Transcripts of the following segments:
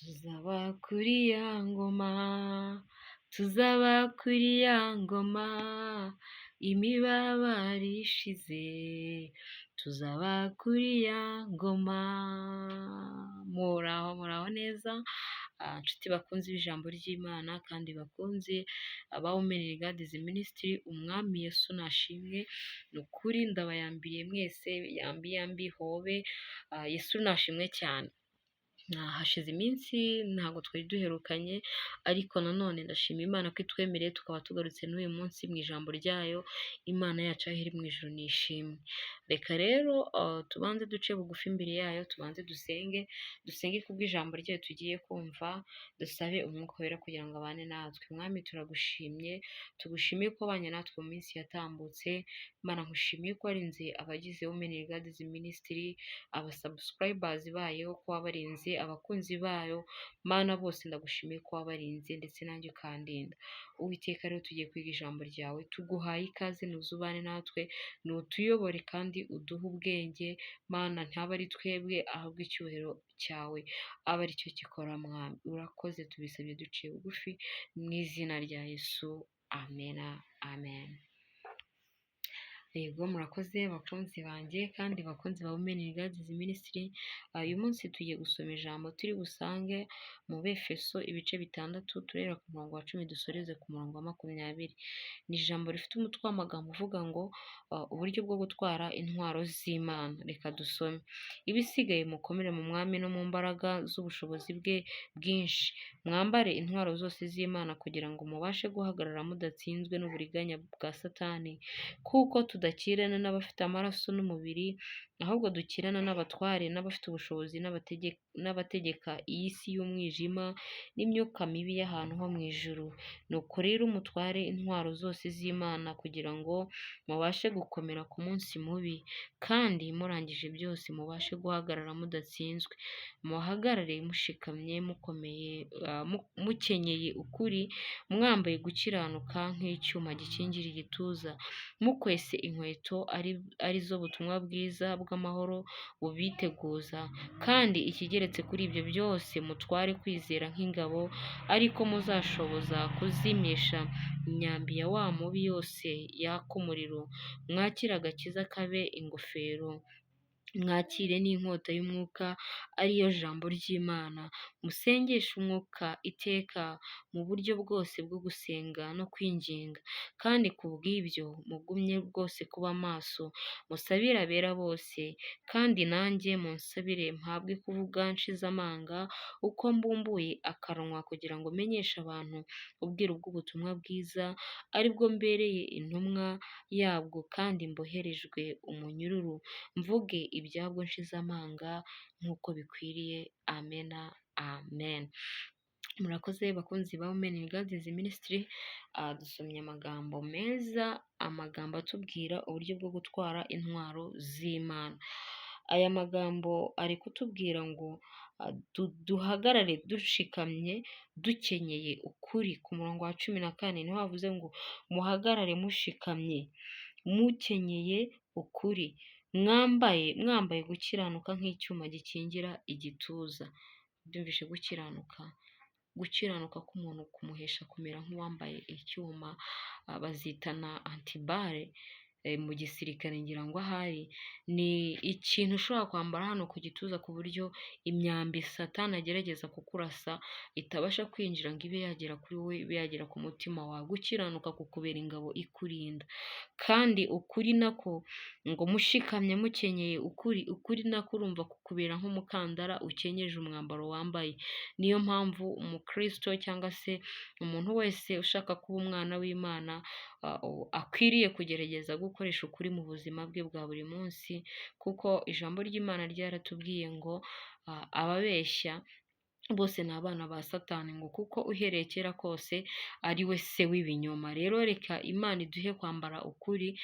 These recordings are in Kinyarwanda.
Tuzaba kuri ya ngoma, tuzaba kuri ya ngoma, imibabaro ishize, tuzaba kuri ya ngoma. Muraho neza, nshuti bakunze b'ijambo ry'Imana kandi bakunze aba Women in God Ministry, umwami Yesu nashimwe. Ni ukuri ndabayambiye mwese, yambi hobe, Yesu nashimwe cyane. Hashize iminsi ntabwo twari duherukanye, ariko nanone ndashima Imana ko itwemereye tukaba tugarutse n'uyu munsi mu ijambo ryayo. Imana yacu aho iri mu ijuru nishimwe. Reka rero tubanze duce bugufi imbere yayo, tubanze dusenge kubw'ijambo ryayo tugiye kumva, dusabe umwuka wera kugira ngo abane natwe. Mwami turagushimye, tugushimiye ko abanye natwe mu minsi yatambutse. Imana nkushimiye ko warinze abagize Women in God Ministry, abasubscribers bayo ko wabarinze, abakunzi bayo. Mana bose ndagushimiye ko wabarinze ndetse nanjye ukandinda. Uwiteka rero tugiye kwiga ijambo ryawe, tuguhaye ikaze, nuzubane natwe, nutuyobore kandi uduhe ubwenge. Mana ntaba ari twebwe, ahubwo icyubahiro cyawe aba ari cyo gikora. Mwami urakoze, tubisabye duciye bugufi mu izina rya Yesu, amen amen. Yego murakoze bakunzi banjye kandi bakunzi ba Women in God Ministry. Uyu munsi tugiye gusoma ijambo turi busange mu Befeso ibice 6, turera ku murongo wa 10 dusoreze ku murongo wa 20. Ni ijambo rifite umutwe w'amagambo uvuga ngo uburyo bwo gutwara intwaro z'Imana. Reka dusome. Ibisigaye mukomere mu mwami no mu mbaraga z'ubushobozi bwe bwinshi, mwambare intwaro zose z'Imana kugira ngo mubashe guhagarara mudatsinzwe n'uburiganya bwa Satani, kuko tudakirana n'abafite amaraso n'umubiri, ahubwo dukirana n'abatware n'abafite ubushobozi n'abategeka iyi si y'umwijima n'imyuka mibi y'ahantu ho mu ijuru. Nuko rero mutware intwaro zose z'Imana kugira ngo mubashe gukomera ku munsi mubi, kandi murangije byose mubashe guhagarara mudatsinzwe. Muhagarare mushikamye, mukomeye, mukenyeye ukuri, mwambaye gukiranuka nk'icyuma gikingira igituza, mukwese inkweto ari zo butumwa bwiza bw'amahoro bubiteguza. Kandi ikigeretse kuri ibyo byose mutware kwizera nk'ingabo, ariko muzashoboza kuzimisha imyambi ya wa mubi yose yaka umuriro. Mwakire agakiza kabe ingofero, mwakire n'inkota y'umwuka ariyo jambo ry'Imana. Musengeshe umwuka iteka mu buryo bwose bwo gusenga no kwinginga, kandi ku bw'ibyo mugumye rwose kuba maso, musabire abera bose. Kandi nanjye munsabire mpabwe kuvuga nshize amanga, uko mbumbuye akanwa, kugira ngo menyeshe abantu ubwiru bw'ubutumwa bwiza, aribwo mbereye intumwa yabwo kandi mboherejwe umunyururu, mvuge ibyabwo nshize amanga nk'uko bikwiriye. Amen amen. Murakoze bakunzi ba Women in God Ministry. Dusomye amagambo meza, amagambo atubwira uburyo bwo gutwara intwaro z'Imana. Aya magambo ari kutubwira ngo duhagarare dushikamye, dukenyeye ukuri. Ku murongo wa 14 niho havuze ngo muhagarare mushikamye, mukenyeye ukuri, mwambaye gukiranuka nk'icyuma gikingira igituza. Byumvishe gukiranuka k'umuntu kumuhesha kumera nk'uwambaye icyuma, bazitana antibare mu gisirikare. Ngira ngo ahari ni ikintu ushobora kwambara hano ku gituza, ku buryo imyambi Satani agerageza kukurasa itabasha kwinjira ngo ibe yagera kuri wowe, ibe yagera ku mutima wawe. Gukiranuka kukubera ingabo ikurinda. Kandi ukuri nako ngo mushikamye mukenyeye ukuri nako urumva kukubera nk'umukandara ukenyeje umwambaro wambaye. Niyo mpamvu umukristo cyangwa se umuntu wese ushaka kuba umwana w'Imana akwiriye kugerageza gukoresha ukuri mu buzima bwe bwa buri munsi, kuko ijambo ry'Imana ryaratubwiye ngo ababeshya bose ni abana ba Satani, ngo kuko uhereye kera kose ari we se w'ibinyoma. Rero reka Imana iduhe kwambara ukuri,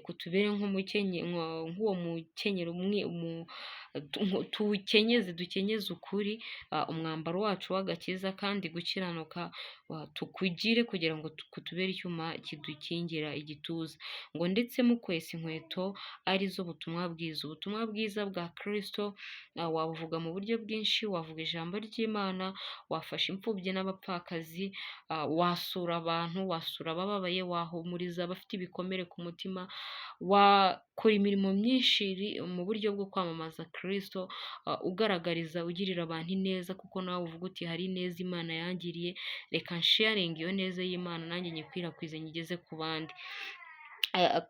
kutubere nk'uwo mukenyero dukenyeze ukuri, umwambaro wacu w'agakiza, kandi gukiranuka tukugire kugira ngo kutubere icyuma kidukingira igituza, ngo ndetse mukwesa inkweto arizo butumwa bwiza. Ubutumwa bwiza bwa Kristo wabuvuga mu buryo bwinshi, wavuga ijambo ry'Imana, wafasha imfubyi n'abapfakazi, wasura abantu, wasura abababaye, wahumuriza abafite ibikomere ku mutima, wakora imirimo myinshi mu buryo bwo kwamamaza Kristo, ugaragariza, ugirira abantu ineza, kuko nawe uvuga uti hari ineza Imana yangiriye, reka nsharinge iyo neza y'Imana nanjye nyikwirakwize nyigeze ku bandi.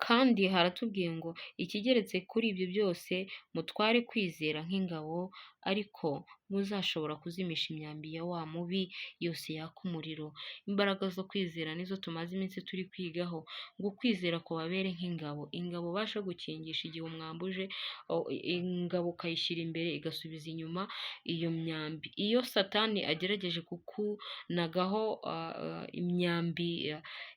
Kandi haratubwiye ngo ikigeretse kuri ibyo byose, mutware kwizera nk'ingabo, ariko muzashobora kuzimisha imyambi ya wa mubi yose yaka umuriro. Imbaraga zo kwizera nizo tumaze iminsi turi kwigaho, ngo kwizera kubabere nk'ingabo, ingabo ubasha gukingisha igihe umwambuje, ingabo ukayishyira imbere igasubiza inyuma iyo myambi. Iyo Satani agerageje kukunagaho imyambi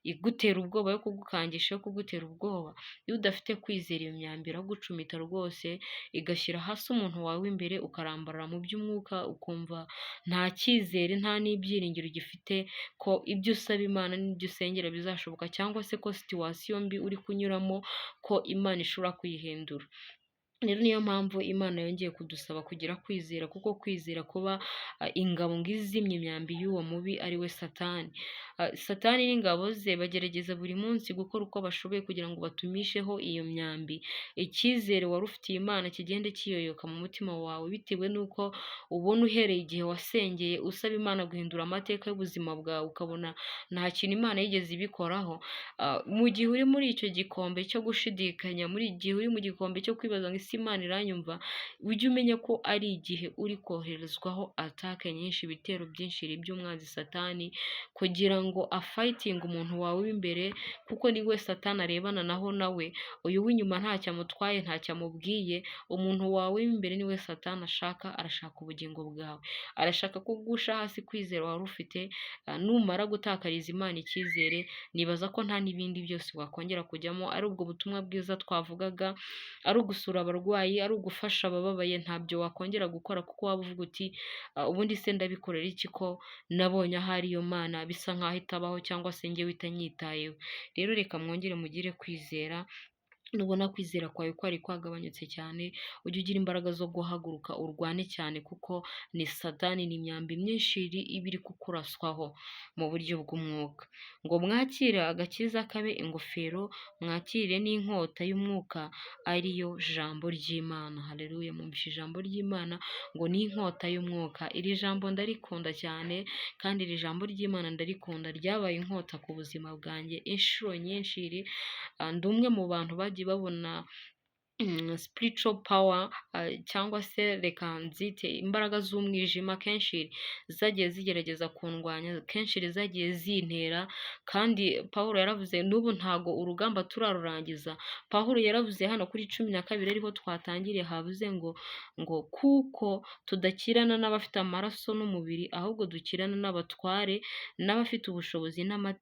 igutera ubwoba, yo kugukangisha, yo kugutera ubwoba, iyo udafite kwizera iyo myambi iragucumita rwose, igashyira hasi umuntu wawe imbere, ukarambarara mu by'umwuka, ukumva nta cyizere, nta n'ibyiringiro ugifite ko ibyo usaba Imana n'ibyo usengera bizashoboka, cyangwa se ko situwasiyo mbi uri kunyuramo ko Imana ishobora kuyihindura. Rero niyo mpamvu Imana yongeye kudusaba kugira kwizera, kuko kwizera kuba ingabo ngo izimye imyambi y'uwo mubi ari we Satani. Satani n'ingabo ze bagerageza buri munsi gukora uko bashoboye kugira ngo batumisheho iyo myambi. Icyizere wari ufitiye Imana kigende kiyoyoka mu mutima wawe, bitewe n'uko ubona uhereye igihe wasengeye usaba Imana guhindura amateka y'ubuzima bwawe, ukabona nta kintu Imana yigeze ibikoraho. Mu gihe uri muri icyo gikombe cyo gushidikanya, muri gihe uri mu gikombe cyo kwibaza ngo isi Imana iranyumva, ujye umenya ko ari igihe uri koherezwaho atake nyinshi, ibitero byinshi by'umwanzi Satani, kugira ngo afayitinge umuntu wawe w'imbere, kuko ni we Satani arebana naho nawe. Uyu w'inyuma ntacyo amutwaye, ntacyo amubwiye. Umuntu wawe w'imbere ni we Satani ashaka, arashaka ubugingo bwawe, arashaka kugusha hasi kwizera wari ufite. Numara gutakariza Imana icyizere, nibaza ko nta n'ibindi byose wakongera kujyamo, ari ubwo butumwa bwiza twavugaga, ari ugusura abarwayi, ari ugufasha abababaye, ntabyo wakongera gukora, kuko waba uvuga uti ubundi se ndabikorera iki ko nabonye ahari iyo Mana bisa nkaho itabaho, cyangwa se njyewe itanyitayeho. Rero reka mwongere mugire kwizera. Nubona kwizera kwawe kwari kwagabanyutse cyane, ujye ugira imbaraga zo guhaguruka urwane cyane, kuko ni Satani n'imyambi myinshi iba iri kukuraswaho mu buryo bw'umwuka. Ngo mwakire agakiza kabe ingofero, mwakire n'inkota y'umwuka ariyo jambo ry'Imana. Haleluya, mwumvishe ijambo ry'Imana ngo ni inkota y'umwuka. Iri jambo ndarikunda cyane, kandi iri jambo ry'Imana ndarikunda, ryabaye inkota ku buzima bwanjye inshuro nyinshi. Ndi umwe mu bantu bagiye babona spiritual power, cyangwa se reka nzite imbaraga z'umwijima, kenshi zagiye zigerageza kundwanya, kenshi zagiye zintera. kandi Pawulo yaravuze, n'ubu ntago urugamba turarurangiza. Pawulo yaravuze hano kuri 12 ariho twatangiriye, havuze ngo kuko tudakirana n'abafite amaraso n'umubiri, ahubwo dukirana n'abatware, n'abafite ubushobozi